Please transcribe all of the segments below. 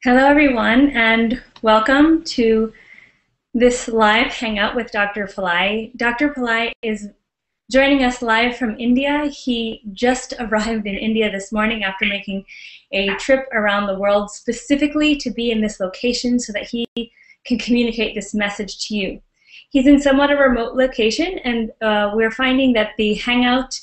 Hello, everyone, and welcome to this live hangout with Dr. Pillai. Dr. Pillai is joining us live from India. He just arrived in India this morning after making a trip around the world specifically to be in this location so that he can communicate this message to you. He's in somewhat a remote location, and we're finding that the hangout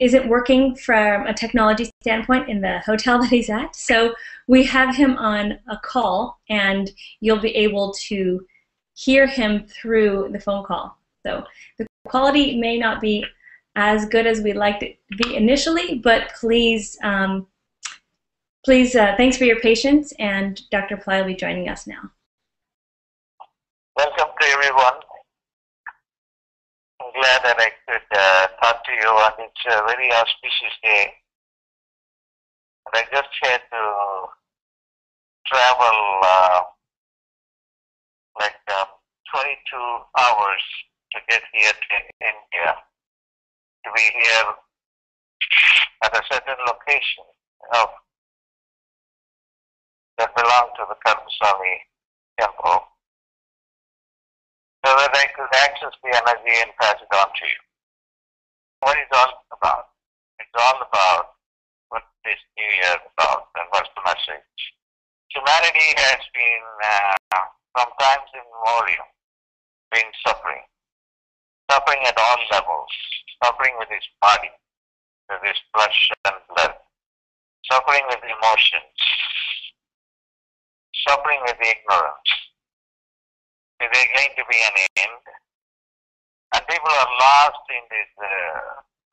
isn't working from a technology standpoint in the hotel that he's at. So we have him on a call, and you'll be able to hear him through the phone call. So the quality may not be as good as we'd like it to be initially, but please, thanks for your patience, and Dr. Pillai will be joining us now. Welcome to everyone. I'm glad that I could talk to you on this very auspicious day. And I just had to travel 22 hours to get here to India, to be here at a certain location that belonged to the Saraswati temple, so that I could access the energy and pass it on to you. What is all about? It's all about what this new year is about and what's the message. Humanity has been, from times immemorial, been suffering at all levels, suffering with his body, with his flesh and blood, suffering with emotions, suffering with ignorance. Is there going to be an end? And people are lost in this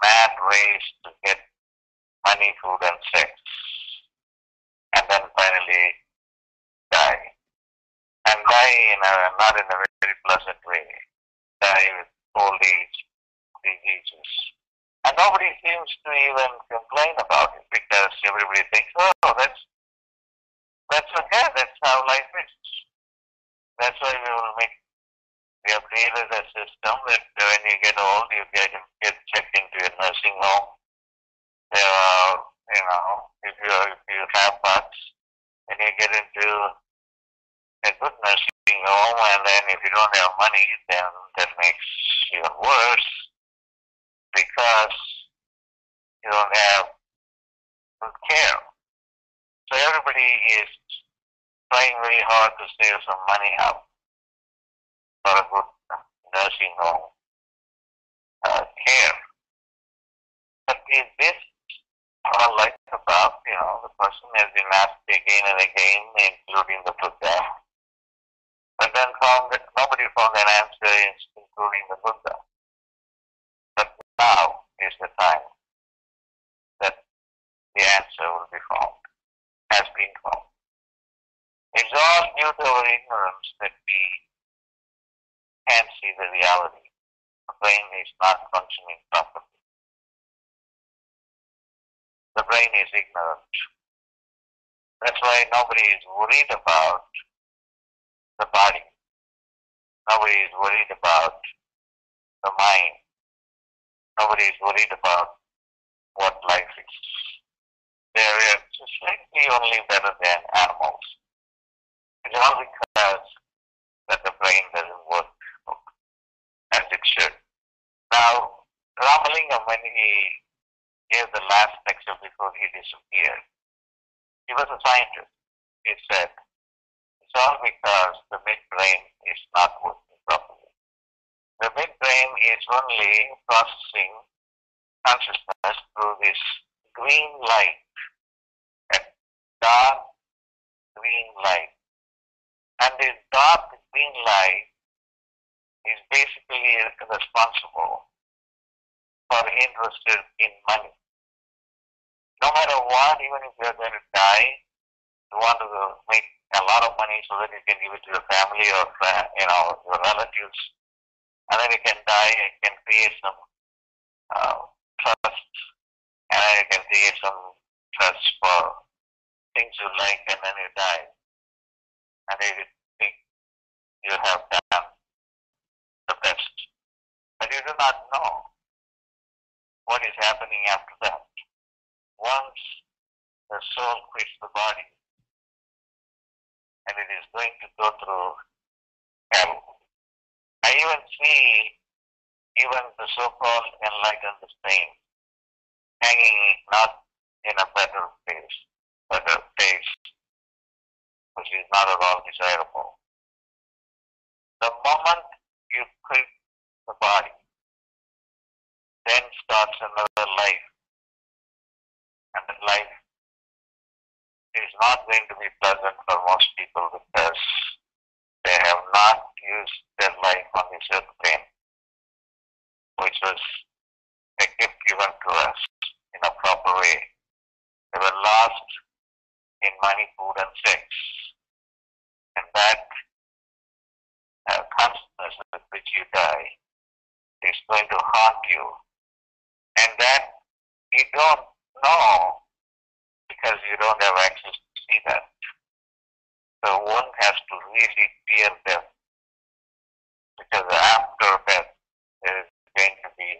mad race to get money, food, and sex, and then finally die. And die not in a very pleasant way. Die with old age, diseases. And nobody seems to even complain about it because everybody thinks, oh, that's okay, that's how life is. That's why we have created a system that when you get old, you get checked into a nursing home. There are, if you have bucks, then you get into a good nursing home, and then if you don't have money, then that makes you worse because you don't have good care. So everybody is trying very hard to save some money up for a good nursing home care. But is this all life about? The person has been asked again and again, including the Buddha. But then nobody found an answer, including the Buddha. But now is the time that the answer will be found, has been found. It's all due to our ignorance that we can't see the reality. The brain is not functioning properly. The brain is ignorant. That's why nobody is worried about the body. Nobody is worried about the mind. Nobody is worried about what life is. They are slightly only better than animals. It's all because that the brain doesn't work as it should. Now, Ramalingam, when he gave the last lecture before he disappeared, he was a scientist. He said, it's all because the midbrain is not working properly. The midbrain is only processing consciousness through this green light, a dark green light. And this dark green light is basically responsible for interested in money. No matter what, even if you're going to die, you want to make a lot of money so that you can give it to your family or your relatives, and then you can die and can create some trust, and then you can create some trust for things you like, and then you die. And you think you have done the best. But you do not know what is happening after that. Once the soul quits the body, and it is going to go through hell. I even see even the so-called enlightened saints hanging not in a better place, which is not at all desirable. The moment you quit the body, then starts another life. And that life is not going to be pleasant for most people because they have not used their life on this earth plane, which was a gift given to us in a proper way. They were lost in money, food, and sex. And that consciousness with which you die is going to haunt you. And that you don't know because you don't have access to see that. So one has to really fear death, because after death there is going to be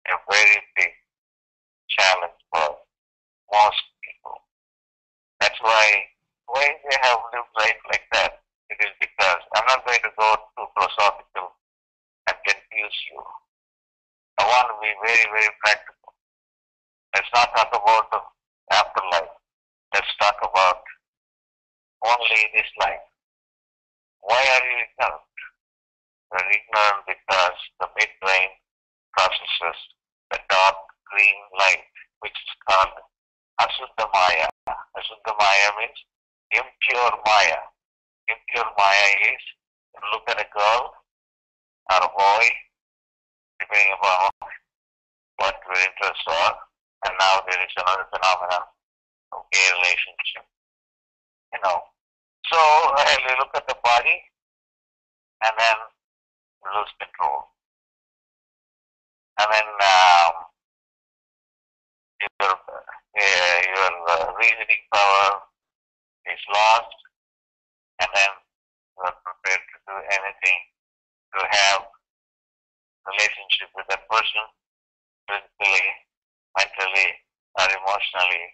a very big challenge for most people. That's why they have lived life like that. It is because I'm not going to go too philosophical and confuse you. I want to be very, very practical. Let's not talk about the afterlife. Let's talk about only this life. Why are you ignorant? You're ignorant because the midbrain processes the dark green light, which is called Asuddha Maya. Asuddha Maya means impure Maya. Impure Maya is, you look at a girl or a boy, depending upon what your interests are, and now there is another phenomenon of gay relationship. So you look at the body and then you lose control. And then your reasoning power is lost, and then you are prepared to do anything to have relationship with that person, physically, mentally, or emotionally,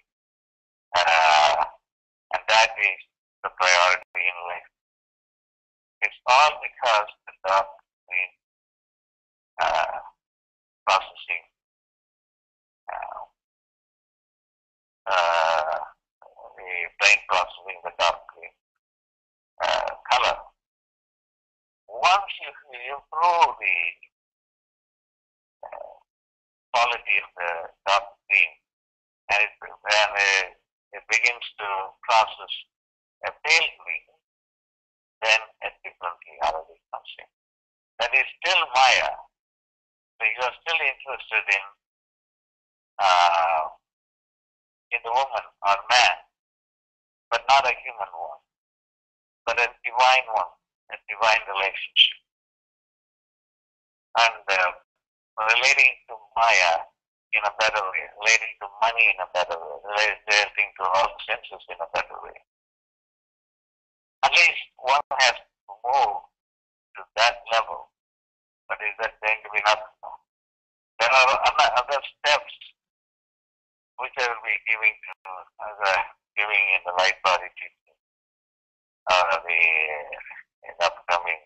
and that is the priority in life. It's all because the dark green processing the brain processing the dark green color. Once you improve the quality of the dark green, and it begins to process a pale green, then a different reality comes in. That is still Maya. So you are still interested in the woman or man, but not a human one, but a divine one, a divine relationship. And relating to Maya in a better way, relating to money in a better way, relating to all senses in a better way. At least one has to move to that level, but is that going to be enough? There are other steps which I will be giving in the light body teaching, in the upcoming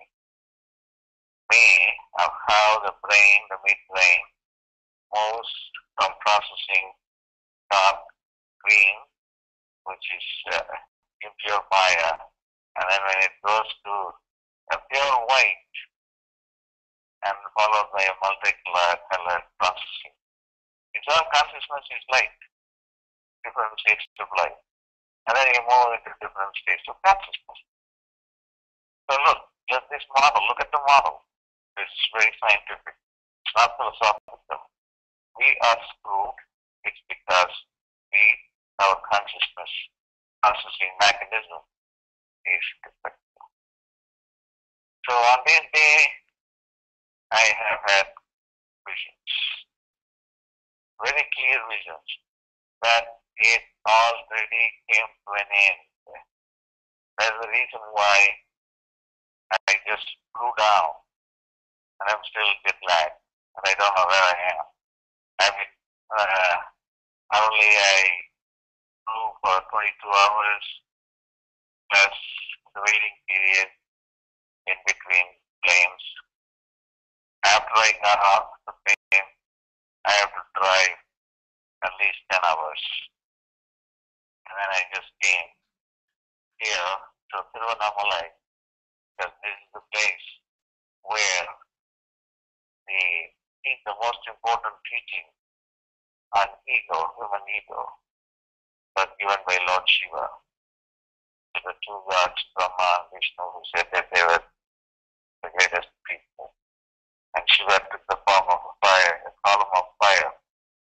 May, of how the brain, the midbrain, moves from processing dark green, which is impure Maya, and then when it goes to a pure white, and followed by a multicolored processing. Its all consciousness is light, different states of light. And then you move into different states of consciousness. So look at this model, look at the model. It's very scientific. It's not philosophical. We are screwed. It's because our consciousness processing mechanism is defective. So on this day, I have had visions, very clear visions, that it already came to an end. That's the reason why I just flew down, and I'm still jet lagged, and I don't know where I am. I mean, only I flew for 22 hours, plus around the pain, I have to drive at least 10 hours. And then I just came here to Thiruvamalayai because this is the place where the most important teaching on ego, human ego, was given by Lord Shiva to the two gods, Brahma and Vishnu, who said that they were the greatest people. And Shiva took the form of a fire, a column of fire,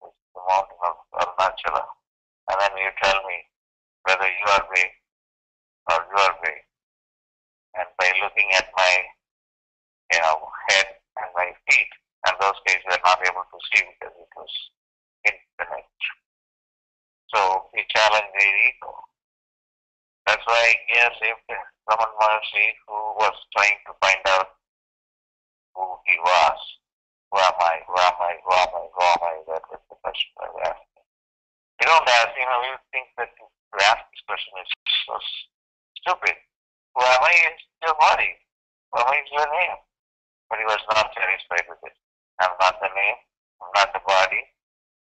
which is the mountain of Arunachala. And then you tell me whether you are way or you are way. And by looking at my head and my feet, and those days we were not able to see because it was infinite. So he challenged their ego. That's why he has saved Raman Maharshi, who was trying to find out who he was. Who am I? Who am I? Who am I? Who am I? That was the question I was asking. You don't ask, you think that to ask this question is so stupid. Who am I is your body. Who am I is your name. But he was not satisfied with it. I'm not the name. I'm not the body.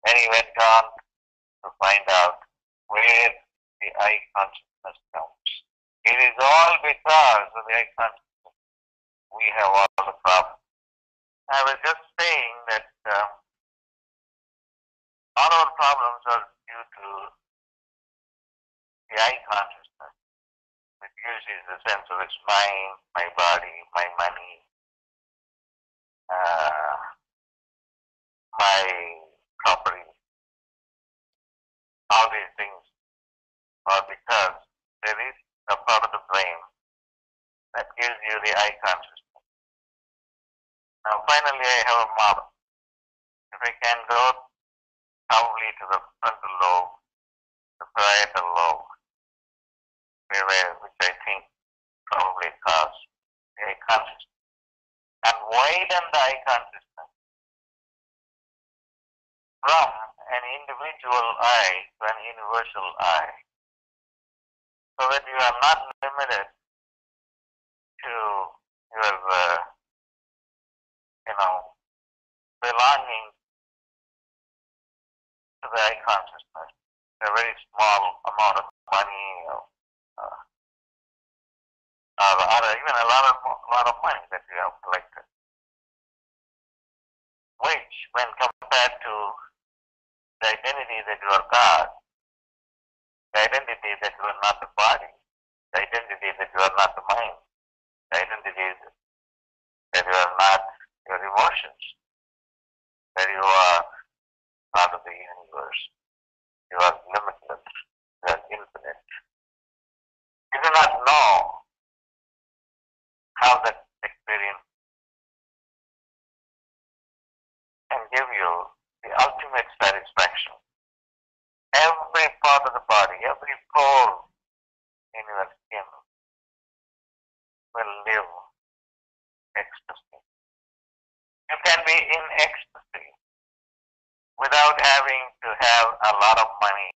Then he went on to find out where the I consciousness comes. It is all because of the I consciousness we have all the problems. I was just saying that all our problems are due to the I consciousness, which usually is the sense of it's mine, my body, my money, my property. All these things are because there is a part of the brain that gives you the I consciousness. Now finally I have a model. If I can go probably to the frontal lobe, the parietal lobe, which I think probably causes the I consciousness, and widen the I consciousness from an individual I to an universal I, so that you are not limited to your, belonging to the I consciousness, a very small amount of money, or even a lot of money that you have collected, which, when compared to the identity that you are God, the identity that you are not the body, the identity that you are not the mind, the identity that you are not your emotions, that you are part of the universe, you are limitless, you are infinite. You do not know how that experience can give you the ultimate satisfaction. Every part of the body, every pore in your skin will live ecstasy. You can be in ecstasy without having to have a lot of money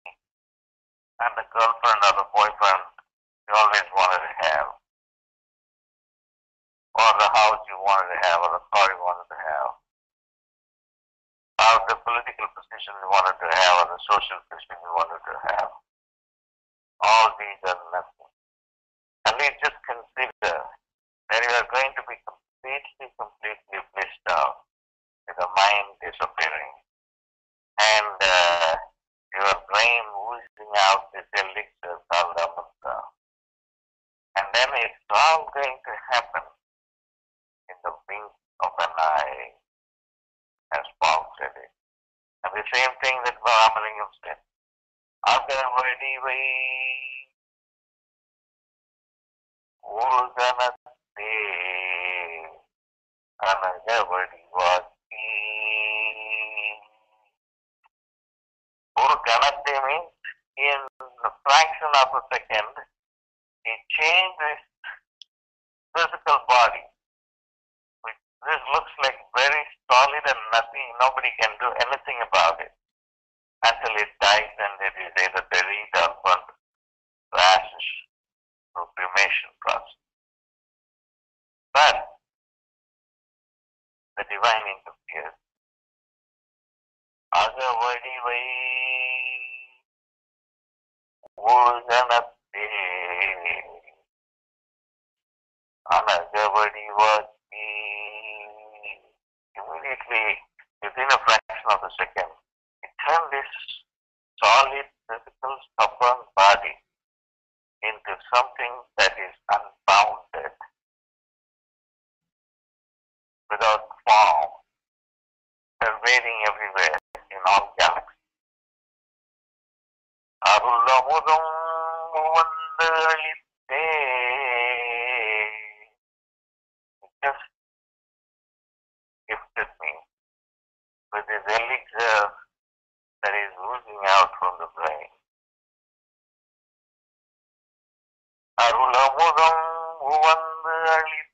and the girlfriend or the boyfriend you always wanted to have, or the house you wanted to have, or the car you wanted to have, or the political position you wanted to have, or the social position you wanted to have. All these are nothing. At least just consider that you are going to be completely blissed out with the mind disappearing and your brain oozing out this elixir called Amrita. And then it's all going to happen in the blink of an eye, as Paul said it. And the same thing that Vahamalingam said. Agavadi vai Urganate Anagavadi vaki. Urganate means in a fraction of a second, he changed his physical body. This looks like very solid and nothing, nobody can do anything about it until it dies and it is either buried or burnt to ashes through cremation process. But the divine interferes. Agavadivai Ujanatte Anagavadivati. Immediately, within a fraction of a second, it turned this solid, physical, stubborn body into something that is unbounded, without form, pervading everywhere in all galaxies. Arulamudam vandalitte. It just gifted me with this elixir that is oozing out from the brain. Arulamudam vandalitte.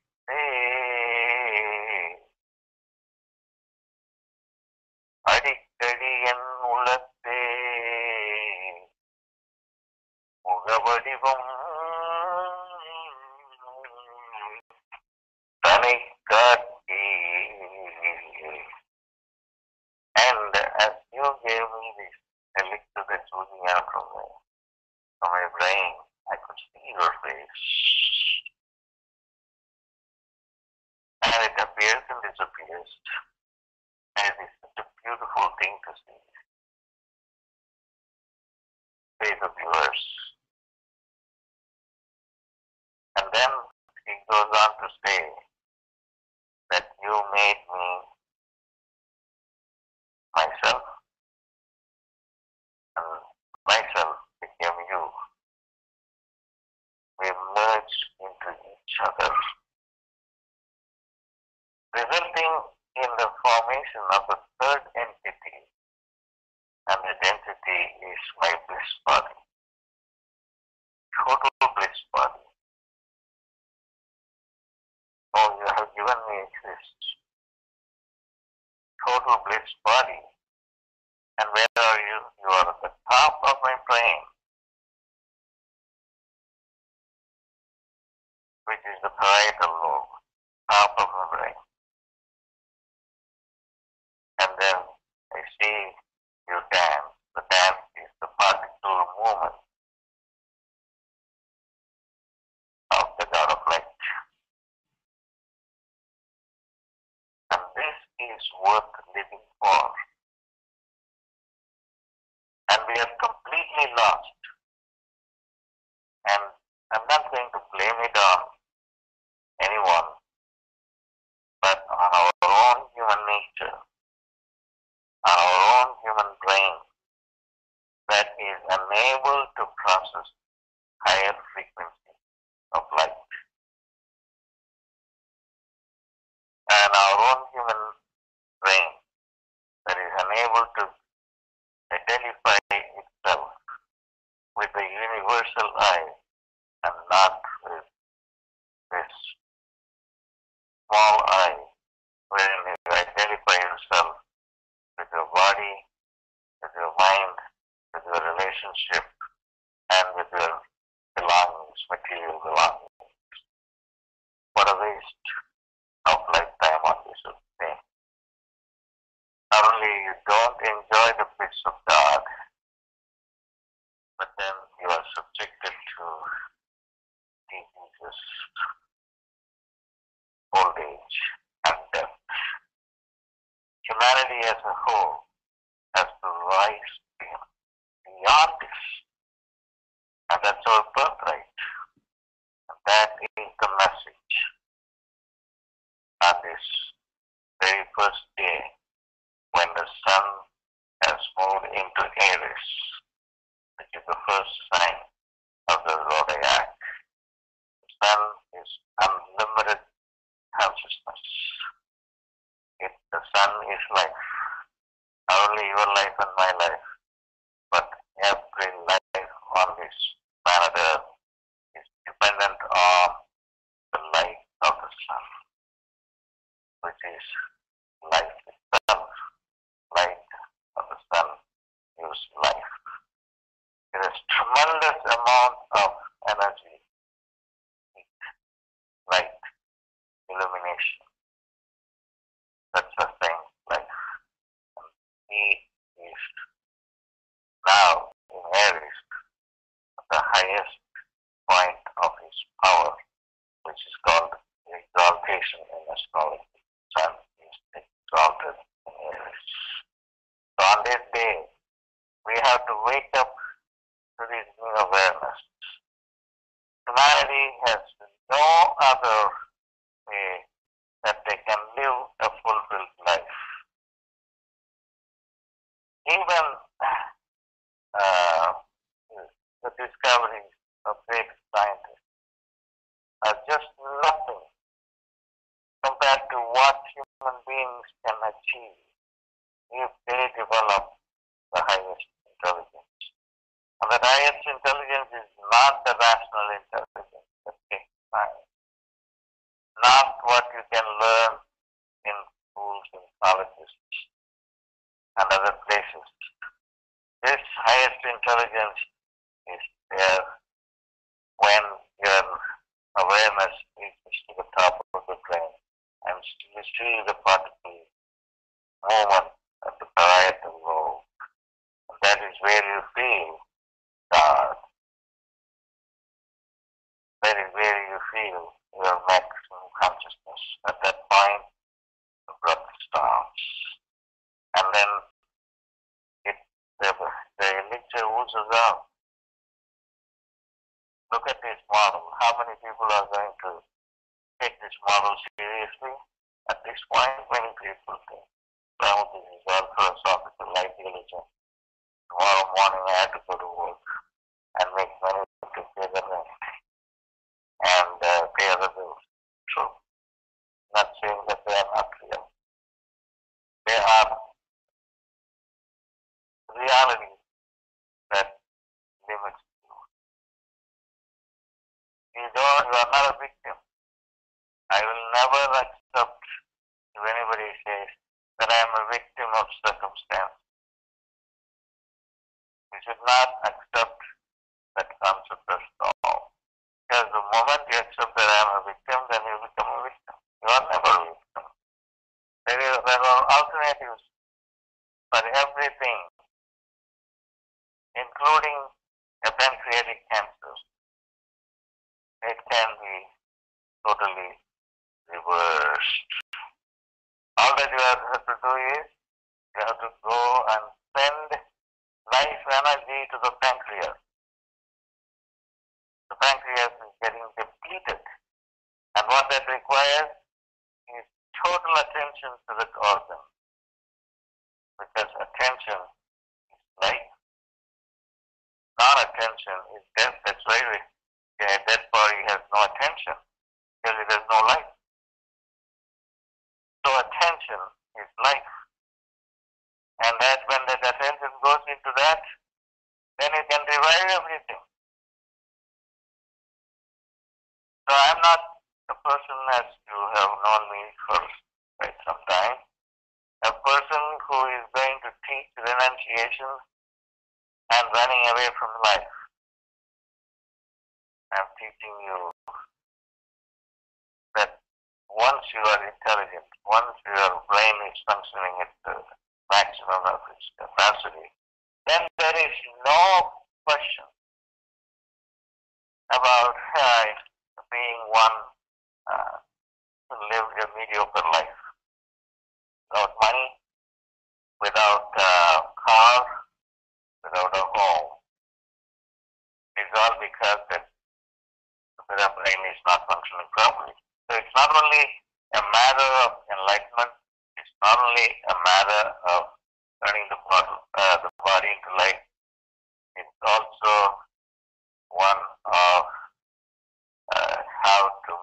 Adityaya en ulatte mugavadivam tanikatti. And as you gave me this elixir that's oozing out from my brain, I could see your face. And it appears and disappears. And it is such a beautiful thing to see. Say the viewers. And then he goes on to say that you made me myself, and myself became you. We merged into each other, resulting in the formation of a third entity, and that entity is my bliss body, total bliss body. Oh, you have given me this total bliss body. And where are you? You are at the top of my brain, which is the parietal lobe, top of my brain. And then I see you dance. The dance is the particular movement of the God of light. And this is worth living for. And we are completely lost. And I'm not going to blame it on anyone, but on our own human nature, on our own human brain that is unable to process higher frequency of light. And our own human brain that is unable to identify itself with the universal I and not with this small I, wherein you identify yourself with your body, with your mind, with your relationship, and with your belongings, material belongings. What a waste of lifetime on this thing. Not only you don't enjoy the bliss of God, but then you are subjected to diseases, old age, and death. Humanity as a whole has to rise beyond this. And that's our birthright. And that is the message on this very first day when the sun has moved into Aries, which is the first sign of the Zodiac. The sun is unlimited consciousness. The sun is life. Not only your life and my life, but every life on this planet Earth is dependent on the light of the sun, which is life itself. Light of the sun is life. There is tremendous amount of energy, heat, light, illumination. That's a point of his power, which is called exaltation in astrology. Sun is exalted in Aries. So on this day, we have to wake up to this new awareness. Humanity has no other way that they can live a fulfilled life. Even the discoveries of great scientists are just nothing compared to what human beings can achieve if they develop the highest intelligence. And that highest intelligence is not the rational intelligence that takes time, not what you can learn in schools and colleges and other places. This highest intelligence is there when your awareness reaches to the top of the plane and you see the particle movement at the parietal lobe. That is where you feel God. That is where you feel your maximum consciousness. At that point, the breath stops. And then the elixir oozes out. Look at this model. How many people are going to take this model seriously? At this point, many people think. Some of this is all philosophical, like religion. Tomorrow morning I have to go to work and make money to pay the rent and pay other bills. True. Not saying that they are not real. They are realities that limits you. You are not a victim. I will never accept if anybody says that I am a victim of circumstance. You should not accept that concept at all. Because the moment you accept that I am a victim, then you become a victim. You are never a victim. There are alternatives for everything, including a pancreatic cancer. It can be totally reversed. All that you have to do is you have to go and send life energy to the pancreas. The pancreas is getting depleted, and what that requires is total attention to the organ, because attention is life. Non-attention is death. That's why a dead body has no attention, because it has no life. So attention is life. And that when that attention goes into that, then you can revive everything. So I'm not a person, as you have known me for quite some time, a person who is going to teach renunciation and running away from life. I'm teaching you that once you are intelligent, once your brain is functioning at the maximum of its capacity, then there is no question about being one who lived a mediocre life. Without money, without a car, without a home. It's all because the brain is not functioning properly. So it's not only a matter of enlightenment, it's not only a matter of turning the body into light, it's also one of how to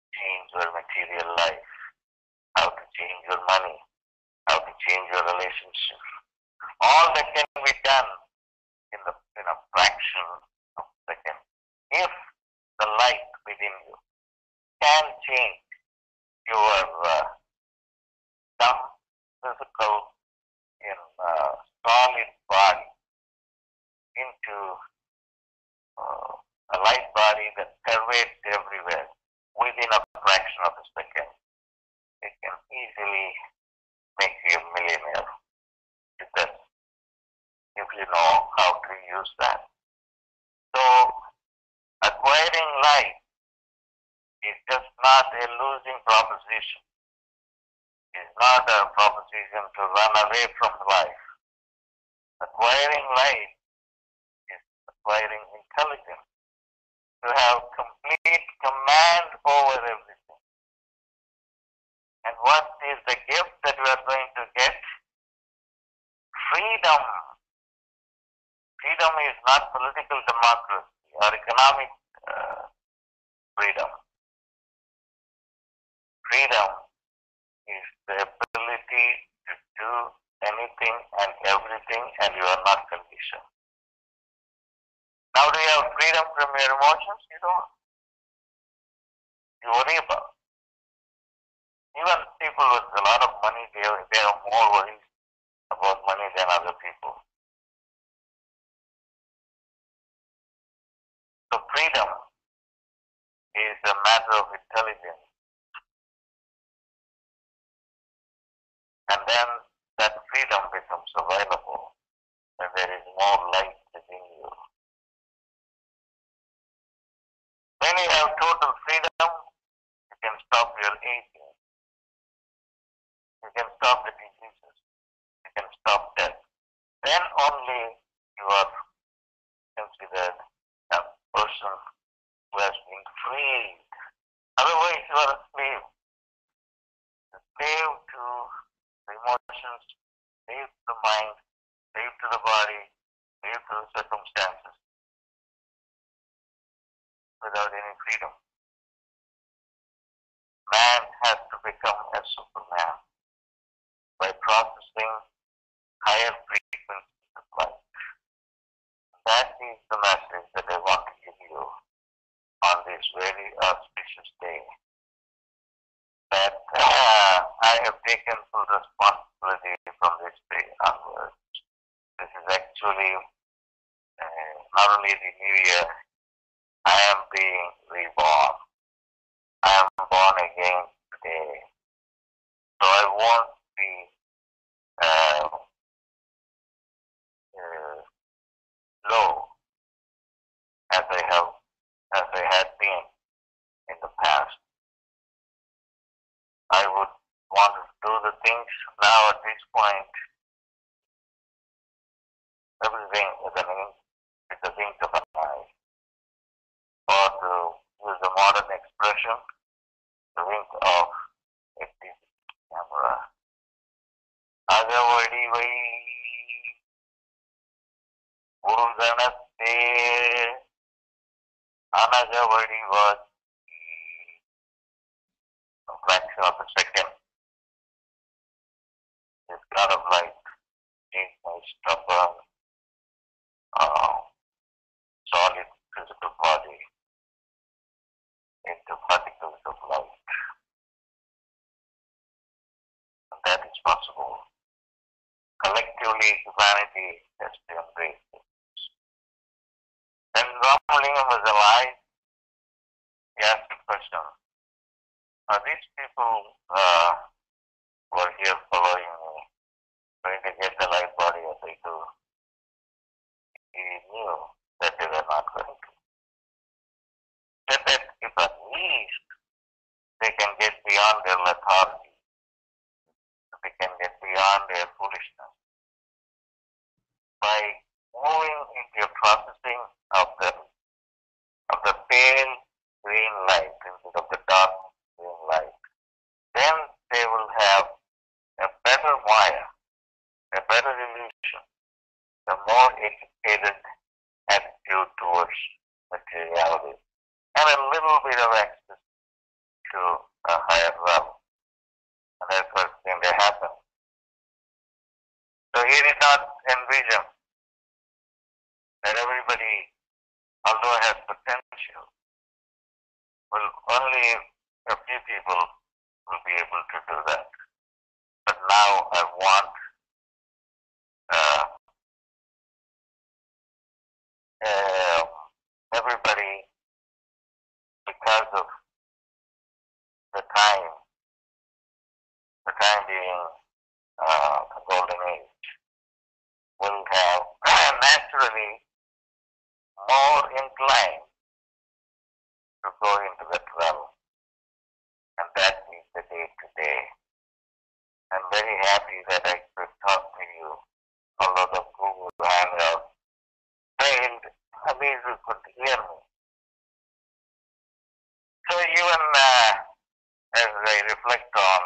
change your material life, how to change your money, how to change your relationship. All that can be done in a fraction of a second if the light within you can change your dumb physical solid body into a light body that pervades everywhere within a fraction of a second. It can easily make you a millionaire if you know how to use that. So is just not a losing proposition. It's not a proposition to run away from life. Acquiring life is acquiring intelligence, to have complete command over everything. And what is the gift that we are going to get? Freedom. Freedom is not political democracy or economic freedom. Freedom is the ability to do anything and everything, and you are not conditioned. Now, do you have freedom from your emotions? You don't. You worry about. Even people with a lot of money, they have more worries about money than other people. So freedom is a matter of intelligence. And then that freedom becomes available when there is more light within you. When you have total freedom, you can stop your aging. You can stop the diseases. You can stop death. Then only you are considered a person who has been freed. Otherwise, you are a slave. A slave to the emotions, slave to the mind, slave to the body, slave to the circumstances, without any freedom. Man has to become a superman by processing higher frequencies of light. That is the message that I want to give you on this very auspicious day. That I have taken full responsibility from this day onwards. This is actually not only the new year, I am being reborn. I am born again today. So I won't be low as I had been in the past. I would want to do the things now at this point, everything with the wink of an eye. Or to use a modern expression, the wink of a camera. Agavadi vai urganate anagavadi was a fraction of a second. This God of light changed my stubborn, solid physical body into particles of light. And that is possible. Collectively, humanity has to embrace this. When Ramalingam was alive, he asked a question. Are these people who are here following me going to get the light body as I do? He knew that they were not going to. He said that if at least they can get beyond their lethargy, they can get beyond their foolishness by moving into a processing of the pale green light instead of the dark green light, then they will have a better Maya, a better illusion, a more educated attitude towards materiality, and a little bit of access to a higher realm. And that's what's going to happen. So he did not envision that everybody, although has potential, will only a few people will be able to do that. But now I want everybody, because of the time being a golden age, will have naturally more inclined to go into that realm. I'm very happy that I could talk to you, although the Google Hangout failed. At least you could hear me. So even as I reflect on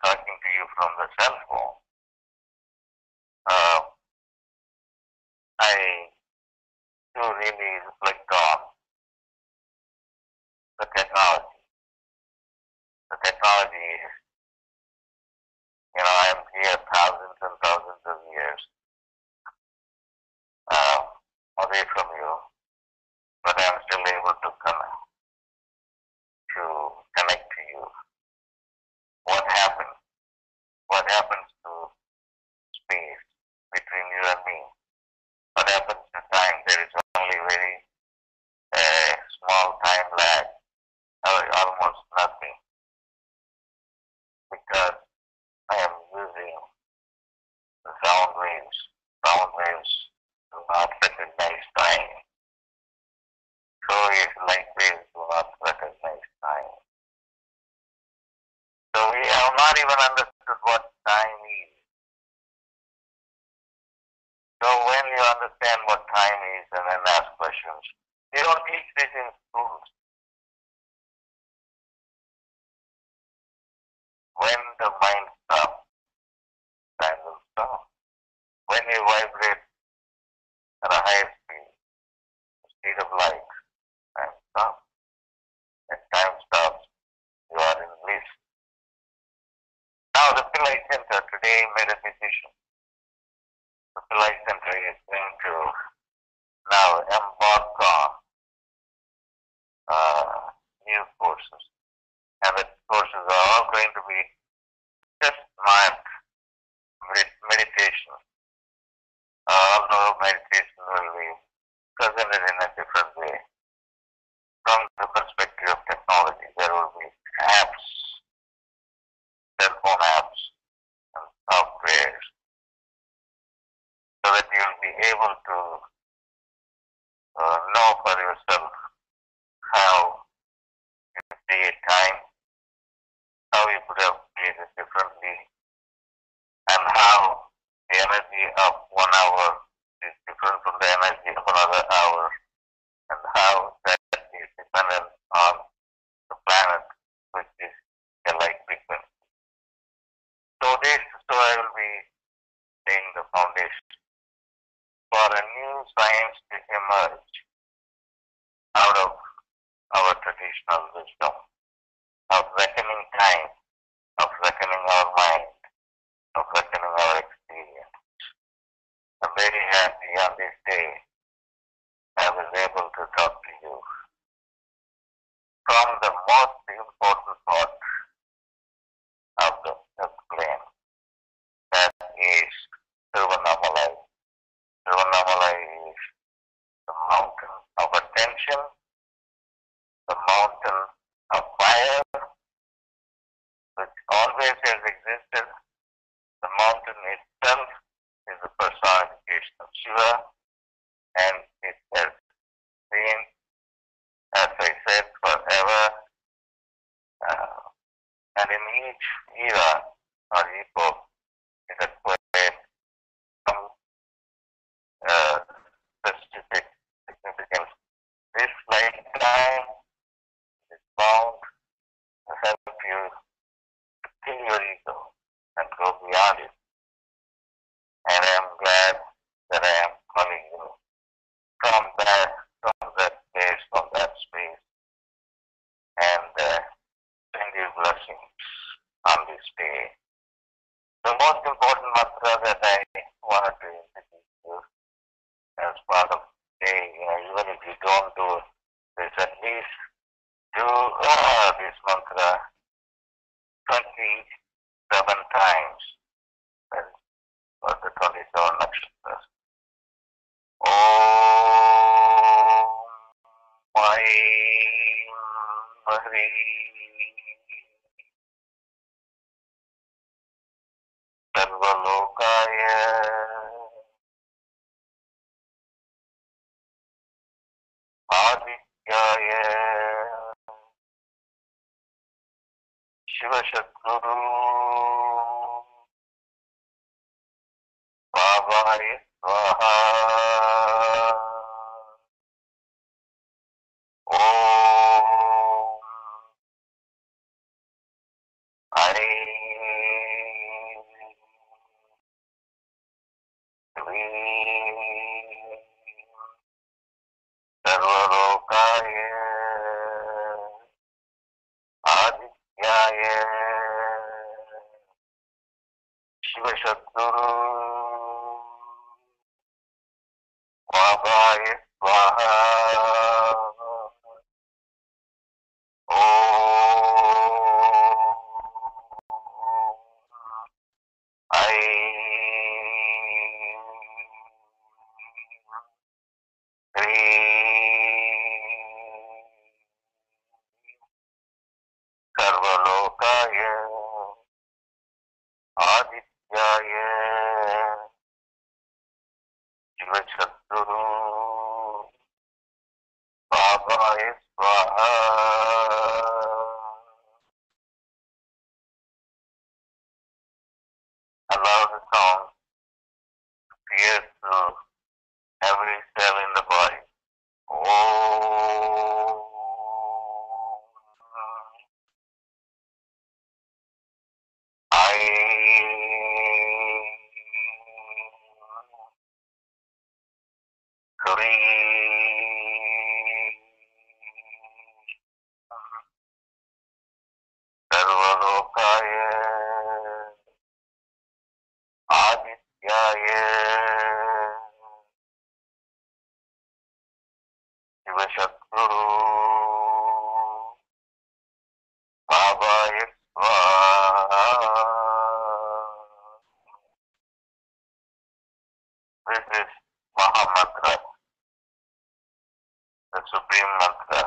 talking to you from the cell phone, I do really reflect on the technology. The technology is, I'm here thousands and thousands of years away from you, but I'm still able to connect to you. What happens? What happens to space between you and me? What happens to time? There is only very small time lag, almost nothing, because I am using the sound waves. Sound waves do not recognize time. So if light waves do not recognize time. So we have not even understood what time is. So when you understand what time is and then ask questions, they don't teach this in schools. When the mind stops, time will stop. When you vibrate at a higher speed, the speed of light, time stops. When time stops, you are in bliss. Now the Pillai Center today made a decision. The Pillai Center is going to now embark on new courses. And the courses are all going to be just not meditation. Although meditation will be presented in a different way. From the perspective of technology, there will be apps, cell phone apps, and softwares, so that you will be able to know for yourself how you create time, how you could have created differently, and how the energy of 1 hour is different from the energy of another hour, and how that is dependent on the planet, which is a light frequency. So I will be laying the foundation for a new science to emerge out of our traditional wisdom of reckoning time, of reckoning our mind, of reckoning our experience. I'm very happy on this day I was able to talk to you from the most important part of the plane, that is Thiruvamalayai. Thiruvamalayai is the mountain of attention, the mountain of fire, which always has existed. The mountain itself is the personification of Shiva, and it has been, as I said, forever. And in each era or epoch, it acquired some specific significance. This lifetime is bound to help you to kill your ego and go beyond it. And I am glad that I am calling you from that place, from that space, and send you blessings on this day. The most important mantra that I wanted to introduce you as part of the day, even if you don't do this, at least do this mantra 27 times. That is for the 27 nakshatras. Om Hreem Sarva Lokaya Adityaya Shiva SatGuru Sarva Lokaya Adityaya Shiva SatGuru Babaya Swaha Sarva Lokaya Adityaya Shiva SatGuru Babaya Swaha. Allow the sound to pierce through every cell in the body. Om. Hreem. Sarva Lokaya Adityaya Shiva SatGuru Babaya Swaha. This is Mahamantra, the supreme mantra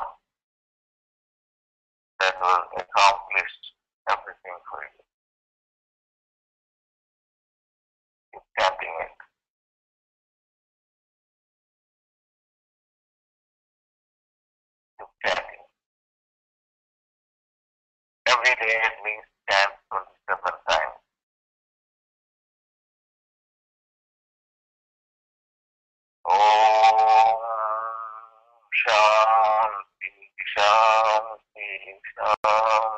that will accomplish everything for you. Keep chanting it. Keep chanting. Every day at least chant 27 times. Om Shanti Shanti Shanti.